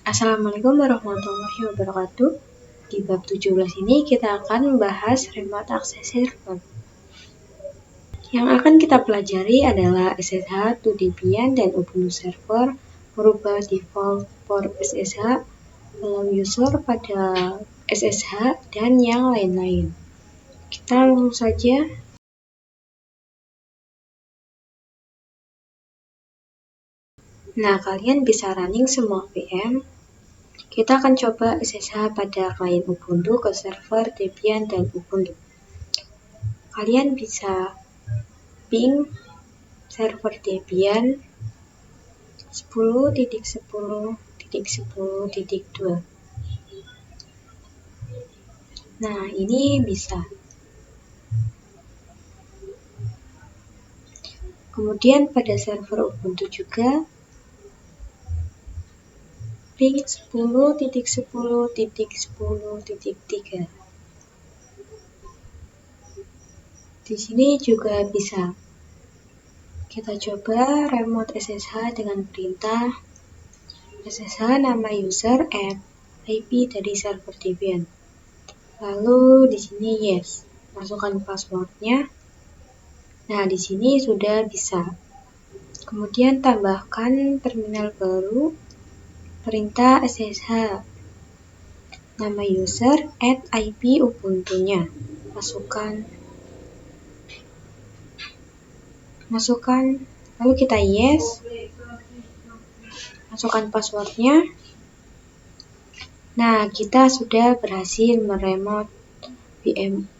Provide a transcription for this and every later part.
Assalamualaikum warahmatullahi wabarakatuh. Di bab 17 ini kita akan membahas remote access server. Yang akan kita pelajari adalah SSH to Debian dan Ubuntu Server, merubah default port SSH, allow user pada SSH, dan yang lain-lain. Kita langsung saja. Nah, kalian bisa running semua VM. Kita akan coba SSH pada klien Ubuntu ke server Debian dan Ubuntu. Kalian bisa ping server Debian 10.10.10.2. Nah, ini bisa. Kemudian pada server Ubuntu juga ping 10.10.10.3. Di sini juga bisa. Kita coba remote SSH dengan perintah SSH nama user @ IP dari server Debian. Lalu di sini yes, masukkan passwordnya. Nah, di sini sudah bisa. Kemudian tambahkan terminal baru, perintah SSH nama user @ IP Ubuntu-nya. Masukkan, lalu kita yes, masukkan passwordnya. Nah, kita sudah berhasil meremote VM.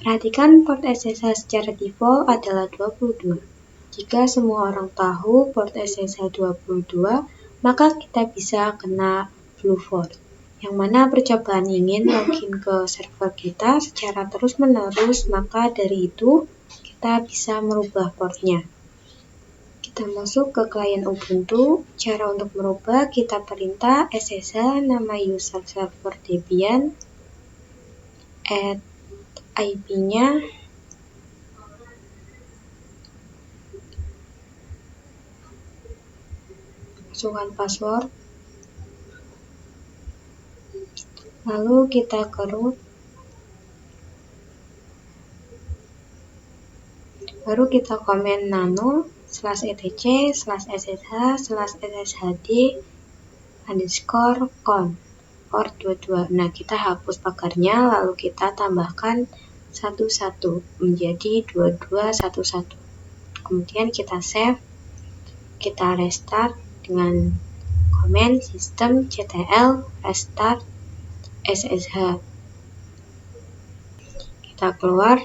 Perhatikan port SSH secara default adalah 22. Jika semua orang tahu port SSH 22, maka kita bisa kena blue fort. Yang mana percobaan ingin login ke server kita secara terus-menerus, maka dari itu kita bisa merubah portnya. Kita masuk ke klien Ubuntu. Cara untuk merubah, kita perintah SSH nama user server Debian @ IP-nya, masukkan password, lalu kita ke root, baru kita komen nano /etc/ssh/sshd_con port 22. Nah, kita hapus pagarnya, lalu kita tambahkan 11 menjadi 2211. Kemudian kita save, kita restart dengan komen systemctl restart ssh. Kita keluar,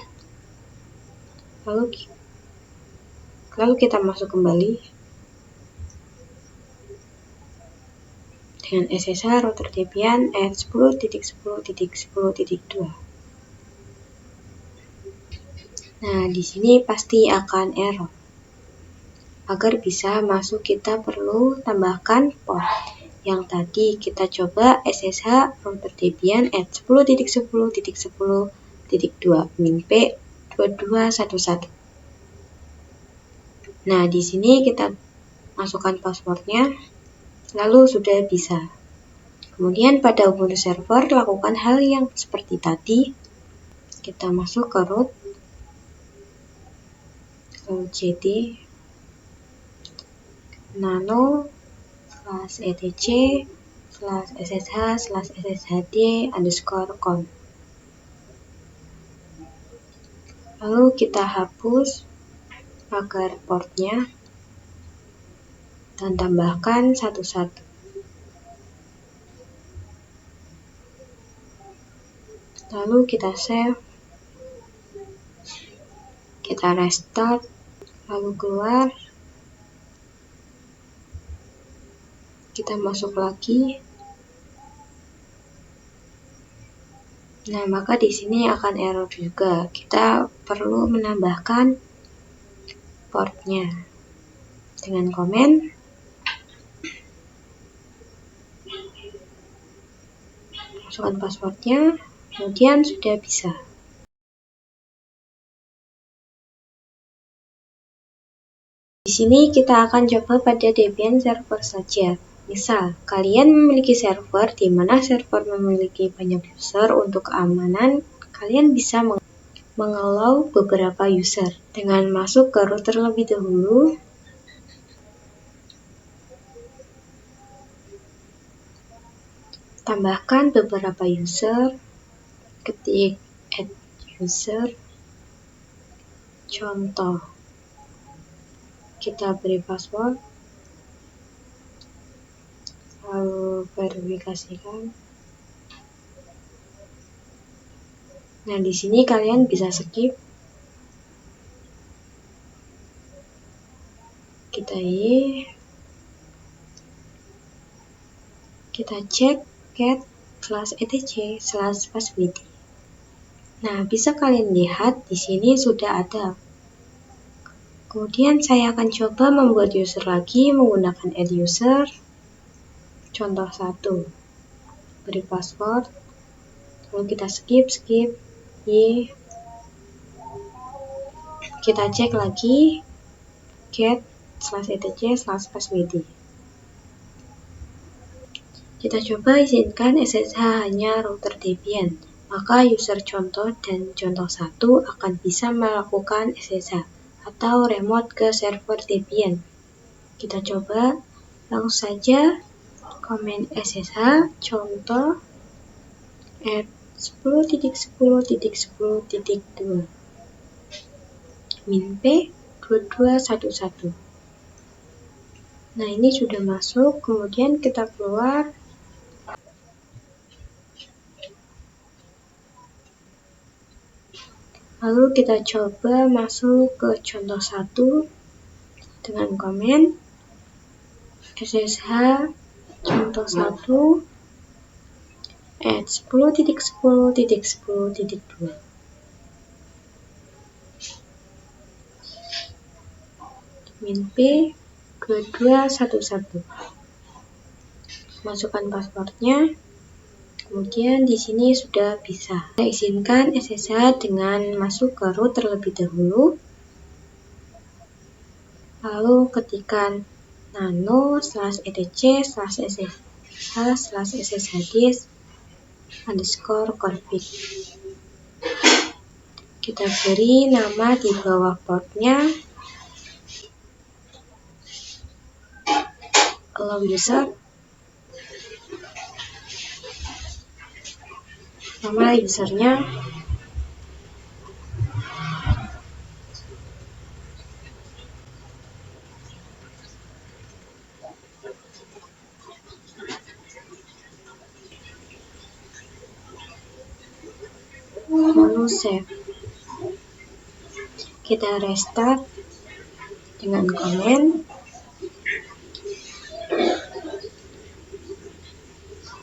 lalu kita masuk kembali dengan SSH router Debian @ 10.10.10.2. Nah, di sini pasti akan error. Agar bisa masuk, kita perlu tambahkan port. Yang tadi kita coba SSH router Debian @ 10.10.10.2 min-p 2211. Nah, di sini kita masukkan passwordnya, lalu sudah bisa. Kemudian pada Ubuntu server lakukan hal yang seperti tadi. Kita masuk ke root, lalu cd nano /etc/ssh/sshd_con. Lalu kita hapus pagar portnya dan tambahkan 11. Lalu kita save, kita restart, lalu keluar, kita masuk lagi. Nah, maka di sini akan error juga. Kita perlu menambahkan portnya dengan komen masukkan passwordnya, kemudian sudah bisa. Di sini kita akan coba pada Debian server saja. Misal, kalian memiliki server di mana server memiliki banyak user. Untuk keamanan, kalian bisa mengallow beberapa user dengan masuk ke root terlebih dahulu. Tambahkan beberapa user, ketik add user, contoh, kita beri password, lalu verifikasikan. Nah, di sini kalian bisa skip. Kita cek get /etc/passwd. Nah, bisa kalian lihat di sini sudah ada. Kemudian saya akan coba membuat user lagi menggunakan add user. Contoh 1. Beri password. Lalu kita skip. Y. Kita cek lagi get /etc/passwd. Kita coba izinkan SSH hanya router Debian, maka user contoh dan contoh 1 akan bisa melakukan SSH atau remote ke server Debian. Kita coba langsung saja komen SSH contoh at 10.10.10.2 min p 2211. Nah, ini sudah masuk, kemudian kita keluar. Lalu kita coba masuk ke contoh 1 dengan komen SSH contoh 1 at 10.10.10.2 min p 2211. Masukkan passwordnya. Kemudian di sini sudah bisa. Kita izinkan SSH dengan masuk ke root terlebih dahulu. Lalu ketikkan nano/etc/sshdisk_config. Kita beri nama di bawah portnya. Allow user. Nama usernya. Lalu save. Kita restart dengan komen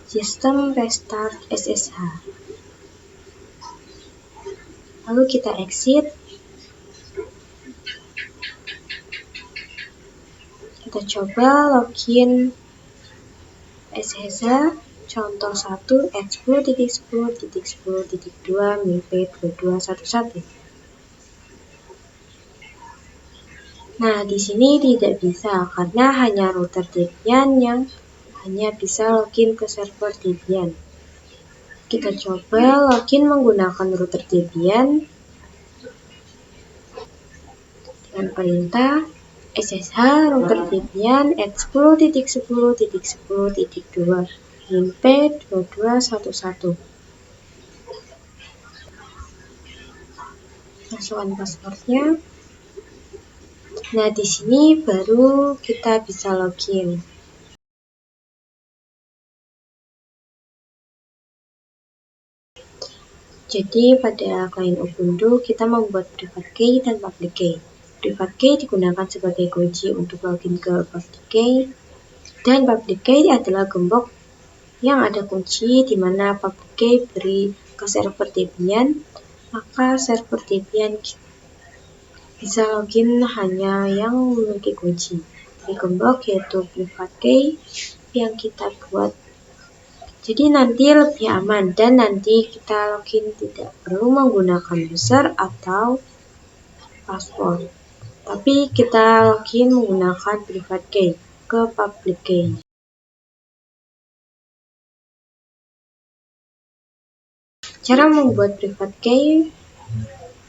system restart SSH. Lalu kita exit. Kita coba login SSH contoh 1 at 10.10.10.2 min p 2211. Nah, di sini tidak bisa karena hanya router Debian yang hanya bisa login ke server Debian. Kita coba login menggunakan router Debian dengan perintah SSH router Debian at 10.10.10.2 min p 2211. Masukkan passwordnya. Nah, di sini baru kita bisa login. Jadi pada klien Ubuntu kita membuat private key dan public key. Private key digunakan sebagai kunci untuk login ke public key, dan public key adalah gembok yang ada kunci di mana public key beri ke server Debian, maka server Debian bisa login hanya yang memiliki kunci dari gembok, yaitu private key yang kita buat. Jadi nanti lebih aman dan nanti kita login tidak perlu menggunakan user atau password. Tapi kita login menggunakan private key ke public key. Cara membuat private key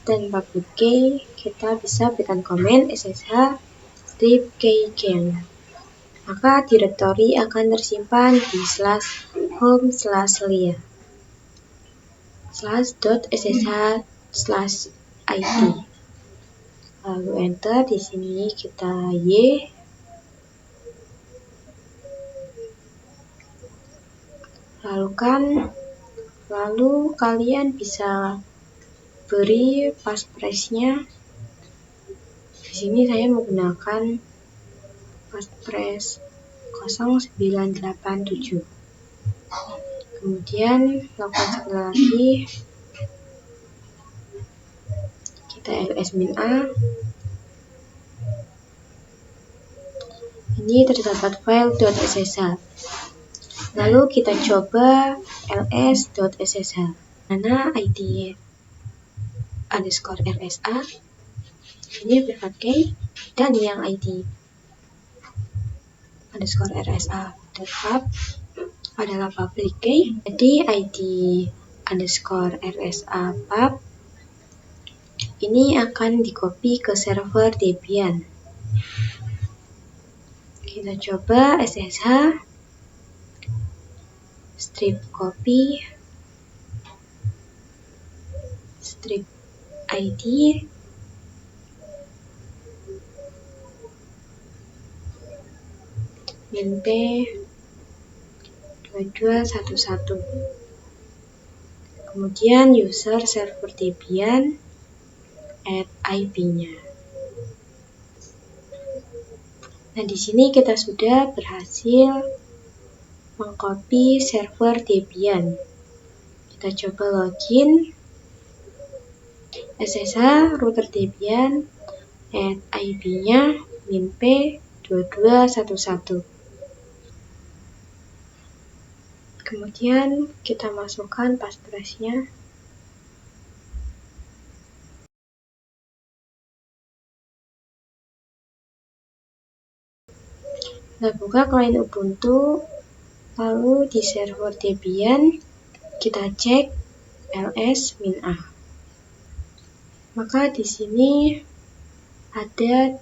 dan public key, kita bisa berikan komen ssh strip keygen. Maka direktori akan tersimpan di /home/lia /ssh/it. Lalu enter, di sini kita y. Lalu kalian bisa beri passphrase-nya. Di sini saya menggunakan passphrase 0987. Kemudian lakukan sekali lagi, kita ls-a. Ini terdapat file .ssh. Lalu kita coba ls.ssh. Mana id _rsa, ini private key, dan yang id _rsa.pub adalah public key. Jadi id _rsa_pub ini akan di-copy ke server Debian. Kita coba ssh strip copy strip id minp 2211. Kemudian user server Debian add IP-nya. Nah, di sini kita sudah berhasil mengcopy server Debian. Kita coba login ssh router Debian, add IP-nya minp 2211. Kemudian kita masukkan passphrase-nya. Kita buka klien Ubuntu, lalu di server Debian kita cek ls-a. Maka di sini ada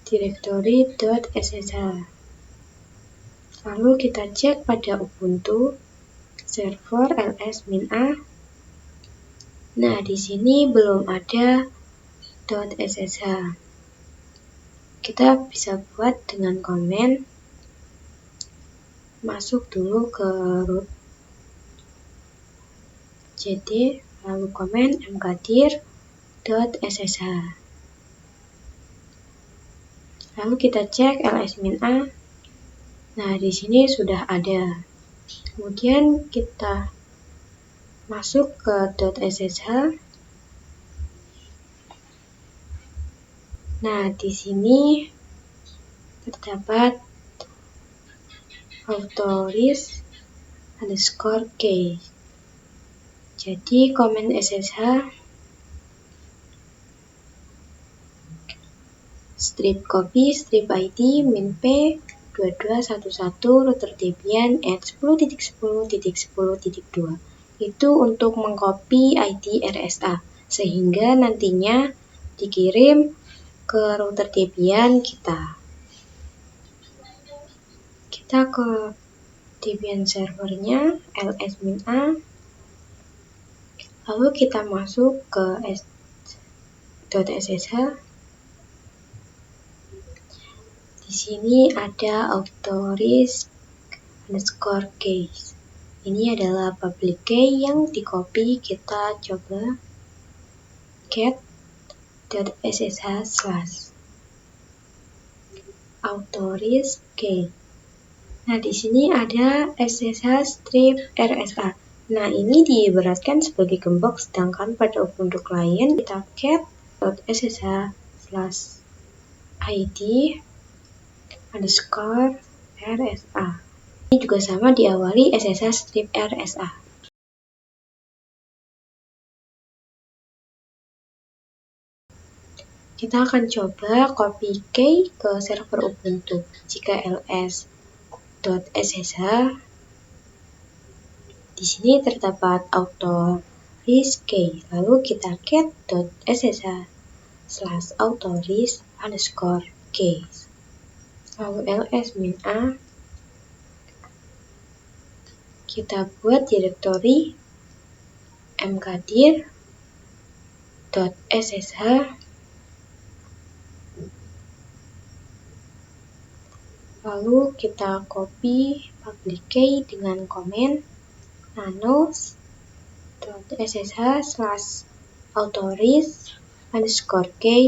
direktori .ssh. Lalu kita cek pada Ubuntu server ls-a. Nah, di sini belum ada .ssh. Kita bisa buat dengan komen masuk dulu ke root cd, lalu komen mkdir.ssh. Lalu kita cek ls-a. Nah, di sini sudah ada. Kemudian kita masuk ke .ssh. Nah, di sini terdapat autoris _key. Jadi komen ssh strip copy strip id minp 2211 router Debian at 10.10.10.2. Itu untuk mengcopy id rsa sehingga nantinya dikirim ke router Debian kita. Kita ke Debian servernya ls-a. Lalu kita masuk ke .ssh. Di sini ada autoris _key. Ini adalah public key yang di-copy. Kita coba cat.ssh/autoris key. Nah, di sini ada ssh strip rsa. Nah, ini diibaratkan sebagai gembok, sedangkan pada Ubuntu client kita cat.ssh/id _rsa. Ini juga sama diawali ssh strip rsa. Kita akan coba copy key ke server Ubuntu. Jika ls.ssh, di sini terdapat authorize key. Lalu kita cat.ssh/authorize_key. Lalu ls-a, kita buat direktori mkdir.ssh, lalu kita copy public key dengan komen nanos.ssh/authorize_key.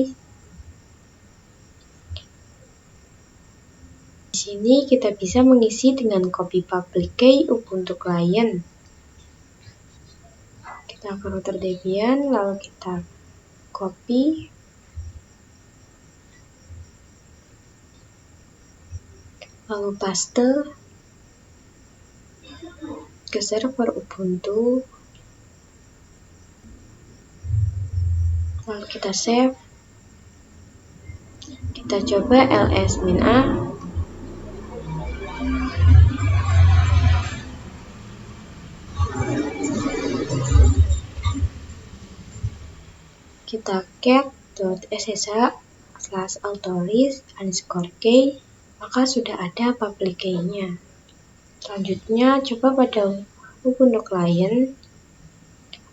Di sini kita bisa mengisi dengan copy public key Ubuntu client. Kita ke router Debian, lalu kita copy, lalu paste ke server Ubuntu, lalu kita save. Kita coba ls-a, kita cat.ssh/authorize_key, maka sudah ada public key-nya. Selanjutnya, coba pada Ubuntu client,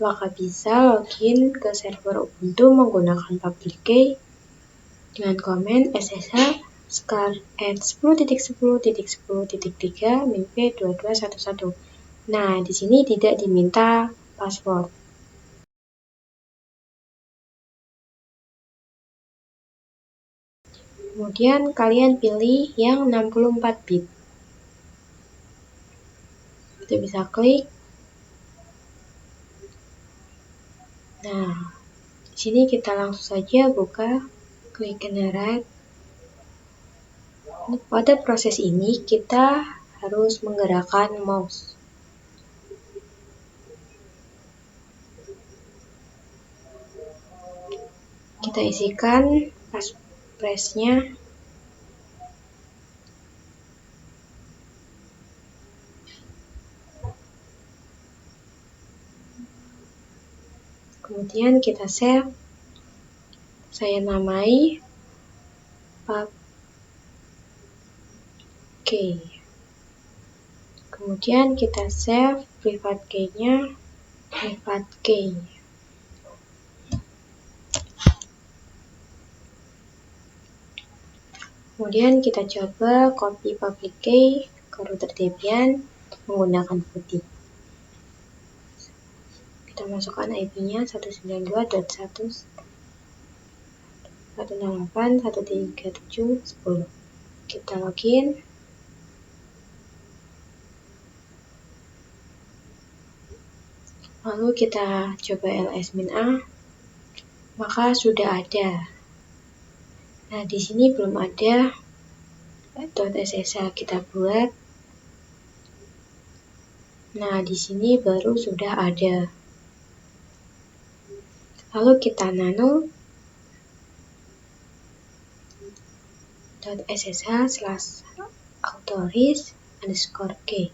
maka bisa login ke server Ubuntu menggunakan public key dengan komen ssh/10.10.10.3-p2211. Nah, di sini tidak diminta password. Kemudian kalian pilih yang 64 bit. Kita bisa klik. Nah, di sini kita langsung saja buka, klik generate. Pada proses ini kita harus menggerakkan mouse. Kita isikan passphrase-nya. Kemudian kita save. Saya namai pub key. Kemudian kita save private key-nya, private key. Kemudian kita coba copy public key ke router Debian menggunakan putih. Kita masukkan IP-nya 192.168.137.10. Kita login. Lalu kita coba ls-a, maka sudah ada. Nah, di sini belum ada .ssh kita buat. Nah, di sini baru sudah ada. Lalu kita nano .ssh/authorize_key.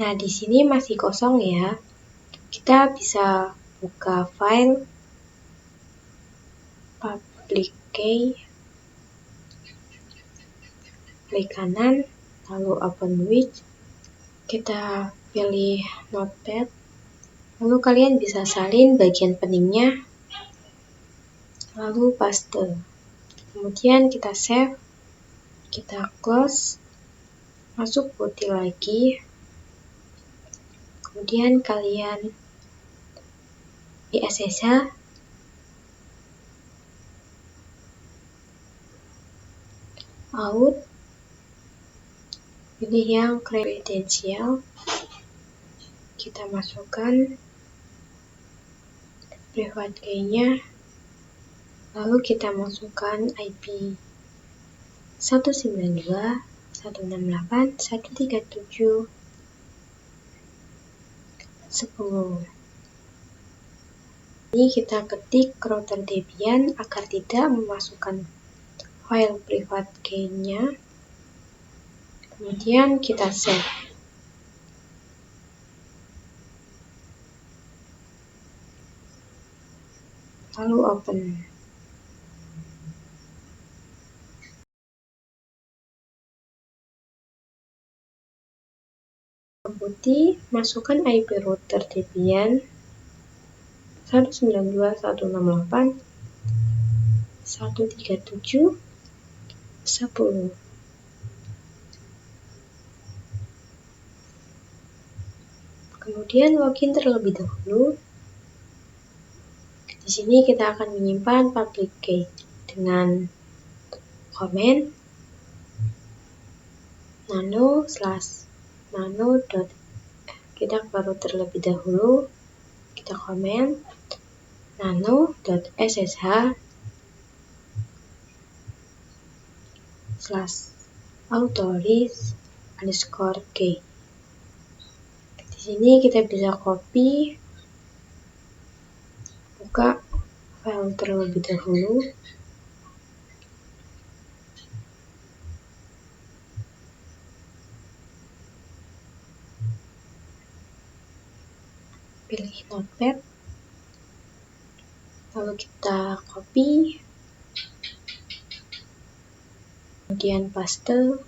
Nah, di sini masih kosong ya. Kita bisa buka file public key, klik kanan, lalu open with. Kita pilih notepad, lalu kalian bisa salin bagian peningnya, lalu paste. Kemudian kita save, kita close, masuk putih lagi. Kemudian kalian di SSH, out, pilih yang kredensial, kita masukkan private key-nya, lalu kita masukkan IP 192.168.137.10. Ini kita ketik router Debian agar tidak memasukkan file private key-nya. Kemudian kita save. Lalu open. Putih, masukkan IP router Debian 192.168.137.10. Kemudian login terlebih dahulu. Di sini kita akan menyimpan public key dengan komen nano/nano. Kita baru terlebih dahulu, kita komen nano.ssh/autoris_key. Di sini kita bisa copy, buka file terlebih dahulu. Pilih notepad, lalu kita copy, kemudian paste,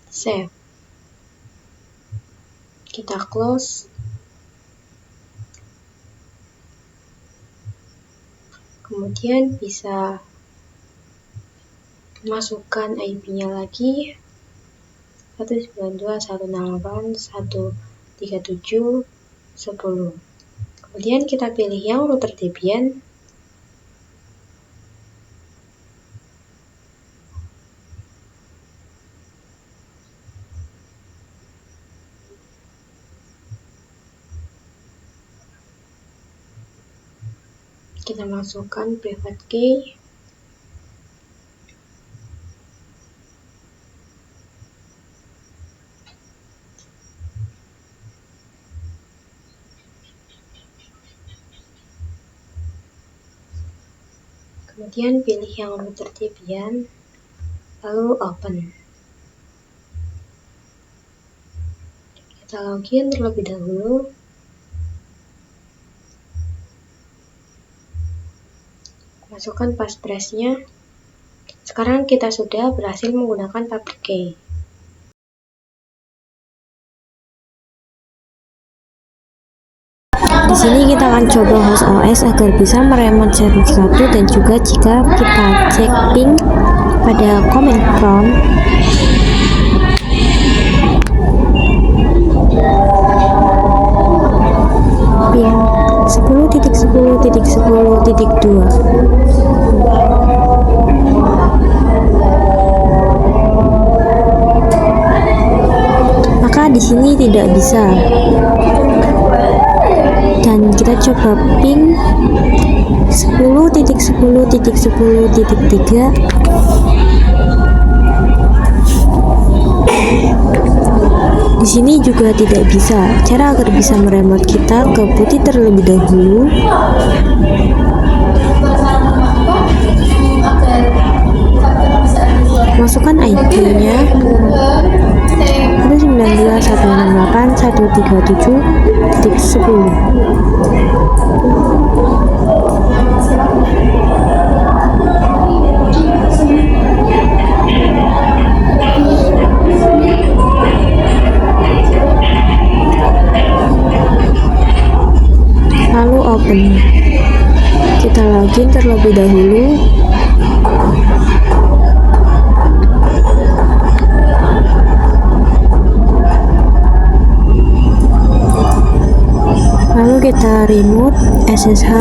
save. Kita close. Kemudian bisa masukkan IP-nya lagi 192.168.137.10. Kemudian kita pilih yang router Debian. Kita masukkan private key. Kemudian pilih yang router Debian, lalu open. Kita login terlebih dahulu. Masukkan passphrase-nya. Sekarang kita sudah berhasil menggunakan public key. Di sini kita akan coba host OS agar bisa meremote sharing 1, dan juga jika kita cek ping pada command prompt, ping 10.10.10.2. Maka di sini tidak bisa. Dan kita coba ping 10.10.10.3. Di sini juga tidak bisa. Cara agar bisa meremote, kita ke putih terlebih dahulu. Masukkan IP-nya 192.168.137.10. Lalu open. Kita login terlebih dahulu. Lalu kita remote SSH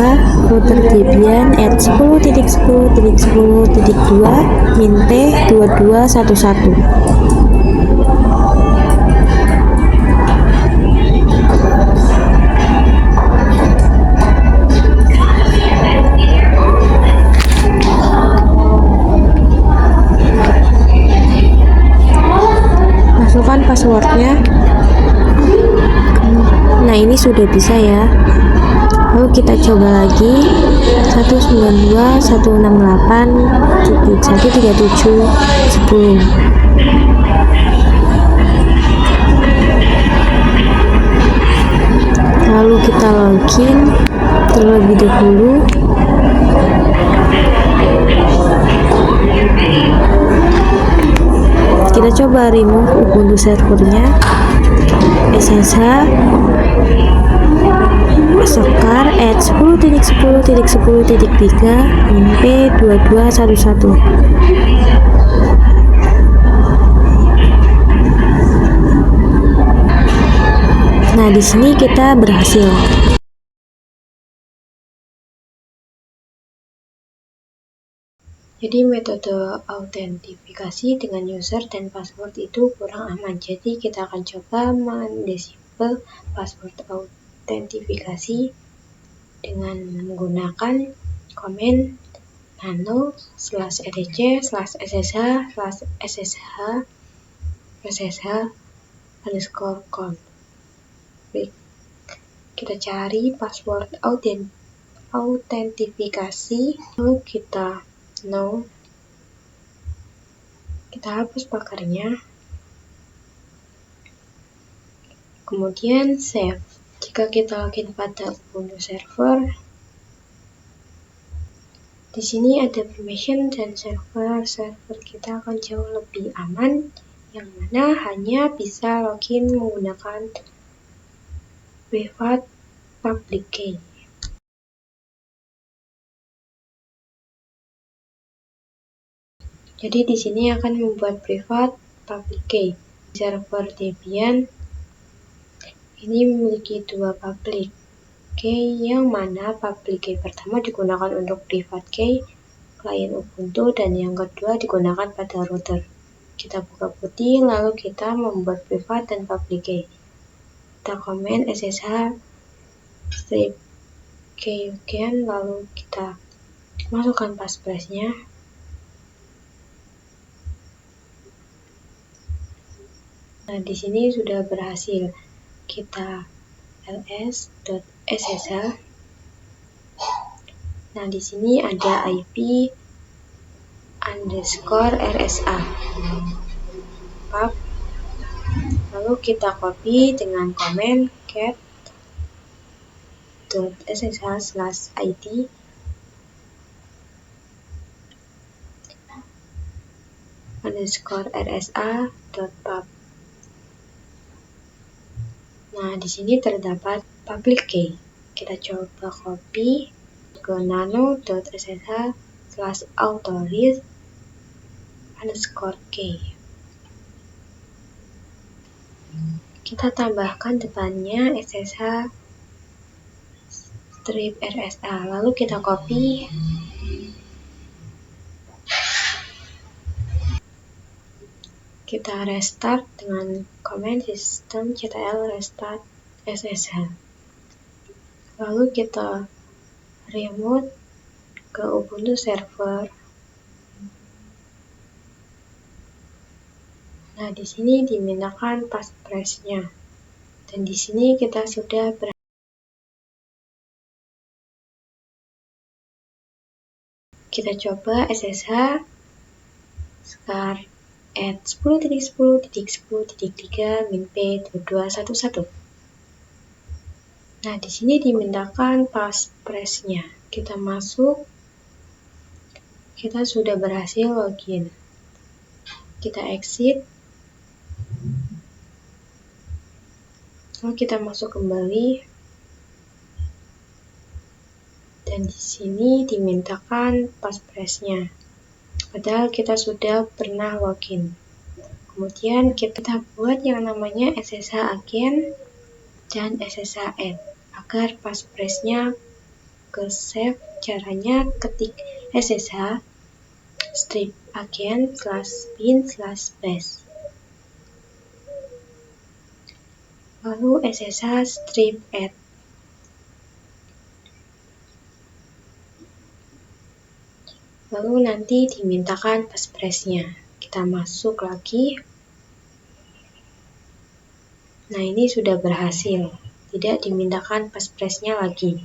router Debian at 10.10.10.2 min-2211. Masukkan passwordnya. Nah, ini sudah bisa ya. Lalu kita coba lagi 192 168 7137 10. Lalu kita login terlebih dahulu. Kita coba remove Ubuntu servernya, SSH sokar add 10.10.10.3 minp2211. Nah, di sini kita berhasil. Jadi metode autentifikasi dengan user dan password itu kurang aman. Jadi kita akan coba mendisable password autentifikasi dengan menggunakan command nano/etc/ssh/ssh_config. Kita cari password autentifikasi, lalu kita kita hapus pakarnya, kemudian save. Jika kita login pada Ubuntu server, di sini ada permission dan server kita akan jauh lebih aman, yang mana hanya bisa login menggunakan private public key. Jadi di sini akan membuat private public key. Server Debian ini memiliki dua public key, yang mana public key pertama digunakan untuk private key klien Ubuntu dan yang kedua digunakan pada router. Kita buka putih, lalu kita membuat private dan public key. Kita command ssh-key again, lalu kita masukkan passphrase-nya. Nah, di sini sudah berhasil. Kita ls.ssh. Nah, di sini ada IP_RSA pub. Lalu kita copy dengan command cat.ssh/id _RSA.pub. Nah, di sini terdapat public key. Kita coba copy ke nano.ssh/authorize_key. Kita tambahkan depannya ssh-rsa, lalu kita copy. Kita restart dengan command systemctl restart ssh. Lalu kita remote ke Ubuntu server. Nah, di sini dimintakan passphrase-nya. Dan di sini kita sudah kita coba ssh scar add 10.10.10.3 minp2211. Nah, di sini dimintakan passphrase-nya. Kita masuk. Kita sudah berhasil login. Kita exit. Lalu kita masuk kembali. Dan di sini dimintakan passphrase-nya. Padahal kita sudah pernah login. Kemudian kita buat yang namanya SSH agent dan SSH add agar passphrase-nya ke save. Caranya ketik SSH strip agent/bin/bash, lalu SSH strip add. Lalu nanti dimintakan passphrase-nya. Kita masuk lagi. Nah, ini sudah berhasil. Tidak dimintakan passphrase-nya lagi.